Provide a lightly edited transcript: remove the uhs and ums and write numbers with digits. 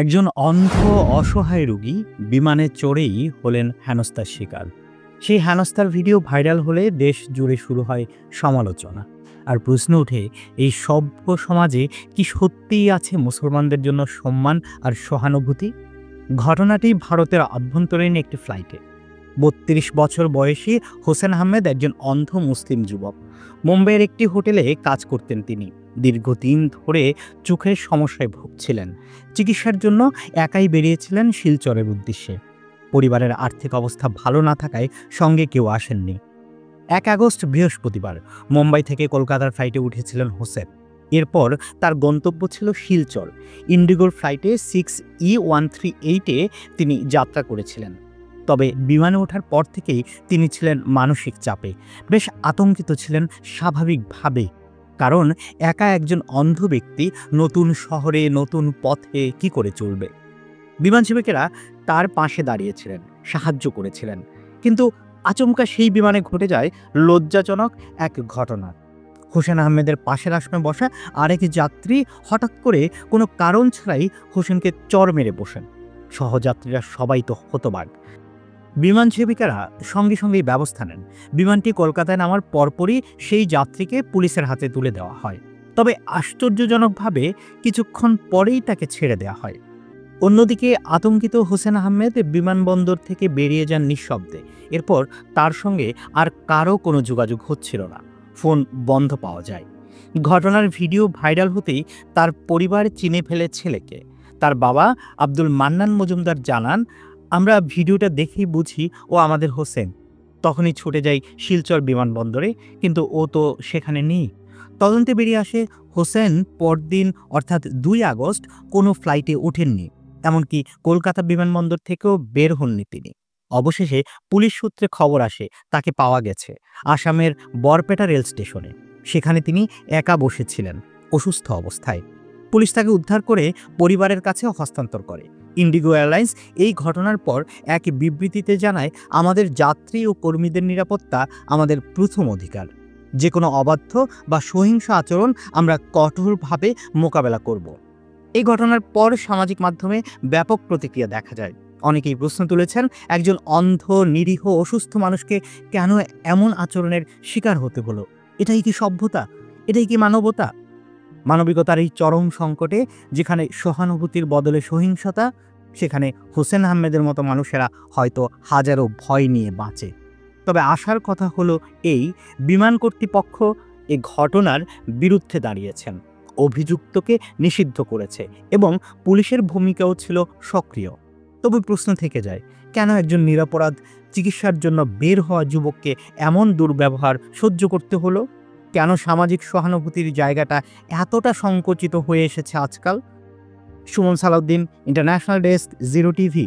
একজন অন্ধ অসহায় রোগী বিমানে চড়েই হলেন হেনস্থার শিকার। সেই হেনস্থার ভিডিও ভাইরাল হলে দেশ জুড়ে শুরু হয় সমালোচনা। আর প্রশ্ন ওঠে, এই সভ্য সমাজে কি সত্যিই আছে মুসলমানদের জন্য সম্মান আর সহানুভূতি? ঘটনাটি ভারতের আভ্যন্তরীণ একটি ফ্লাইটে। ৩২ বছর বয়সী হোসেন আহমেদ একজন অন্ধ মুসলিম যুবক। মুম্বাইয়ের একটি হোটেলে কাজ করতেন তিনি। দীর্ঘদিন ধরে চোখের সমস্যায় ভুগছিলেন। চিকিৎসার জন্য একাই বেরিয়েছিলেন শিলচরের উদ্দেশ্যে। পরিবারের আর্থিক অবস্থা ভালো না থাকায় সঙ্গে কেউ আসেননি। ১ আগস্ট বৃহস্পতিবার মুম্বাই থেকে কলকাতার ফ্লাইটে উঠেছিলেন হোসেন। এরপর তার গন্তব্য ছিল শিলচর। ইন্ডিগোর ফ্লাইটে 6E138-এ তিনি যাত্রা করেছিলেন। তবে বিমানে ওঠার পর থেকেই তিনি ছিলেন মানসিক চাপে। বেশ আতঙ্কিত ছিলেন স্বাভাবিকভাবে। কারণ একা একজন অন্ধ ব্যক্তি নতুন শহরে নতুন পথে কি করে চলবে? বিমান সেবকেরা তার পাশে দাঁড়িয়েছিলেন, সাহায্য করেছিলেন। কিন্তু আচমকা সেই বিমানে ঘটে যায় লজ্জাজনক এক ঘটনা। হোসেন আহমেদের পাশের আসনে বসা আরেক যাত্রী হঠাৎ করে কোনো কারণ ছাড়াই হোসেনকে চড় মেরে বসেন। সহযাত্রীরা সবাই তো হতবাক। বিমান সেবিকারা সঙ্গে সঙ্গেই ব্যবস্থা নেন। বিমানটি কলকাতায় নামার পরপরই সেই যাত্রীকে পুলিশের হাতে তুলে দেওয়া হয়। তবে আশ্চর্যজনকভাবে কিছুক্ষণ পরেই তাকে ছেড়ে দেওয়া হয়। অন্যদিকে আতঙ্কিত হোসেন আহমেদ বিমানবন্দর থেকে বেরিয়ে যান নিঃশব্দে। এরপর তার সঙ্গে আর কারো কোনো যোগাযোগ হচ্ছিল না। ফোন বন্ধ পাওয়া যায়। ঘটনার ভিডিও ভাইরাল হতেই তার পরিবার চিনে ফেলে ছেলেকে। তার বাবা আব্দুল মান্নান মজুমদার জানান, আমরা ভিডিওটা দেখেই বুঝি ও আমাদের হোসেন। তখনই ছুটে যাই শিলচর বিমানবন্দরে, কিন্তু ও তো সেখানে নেই। তদন্তে বেরিয়ে আসে হোসেন পরদিন অর্থাৎ ২ আগস্ট কোনো ফ্লাইটে ওঠেননি। এমনকি কলকাতা বিমানবন্দর থেকেও বের হননি তিনি। অবশেষে পুলিশ সূত্রে খবর আসে তাকে পাওয়া গেছে আসামের বরপেটা রেল স্টেশনে। সেখানে তিনি একা বসেছিলেন অসুস্থ অবস্থায়। পুলিশ তাকে উদ্ধার করে পরিবারের কাছে হস্তান্তর করে। ইন্ডিগো এয়ারলাইন্স এই ঘটনার পর এক বিবৃতিতে জানায়, আমাদের যাত্রী ও কর্মীদের নিরাপত্তা আমাদের প্রথম অধিকার। যে কোনো অবাধ্য বা সহিংস আচরণ আমরা কঠোরভাবে মোকাবেলা করব। এই ঘটনার পর সামাজিক মাধ্যমে ব্যাপক প্রতিক্রিয়া দেখা যায়। অনেকেই প্রশ্ন তুলেছেন, একজন অন্ধ নিরীহ অসুস্থ মানুষকে কেন এমন আচরণের শিকার হতে হলো? এটাই কি সভ্যতা? এটাই কি মানবতা? মানবিকতার এই চরম সংকটে যেখানে সহানুভূতির বদলে সহিংসতা, সেখানে হোসেন আহমেদের মতো মানুষেরা হয়তো হাজারো ভয় নিয়ে বাঁচে। তবে আশার কথা হলো এই, বিমান কর্তৃপক্ষ এ ঘটনার বিরুদ্ধে দাঁড়িয়েছেন, অভিযুক্তকে নিষিদ্ধ করেছে এবং পুলিশের ভূমিকাও ছিল সক্রিয়। তবে প্রশ্ন থেকে যায়, কেন একজন নিরপরাধ চিকিৎসার জন্য বের হওয়া যুবককে এমন দুর্ব্যবহার সহ্য করতে হলো? কেন সামাজিক সহানুভূতির জায়গাটা এতটা সংকুচিত হয়ে এসেছে আজকাল? Suman Salauddin, international desk, Zero TV.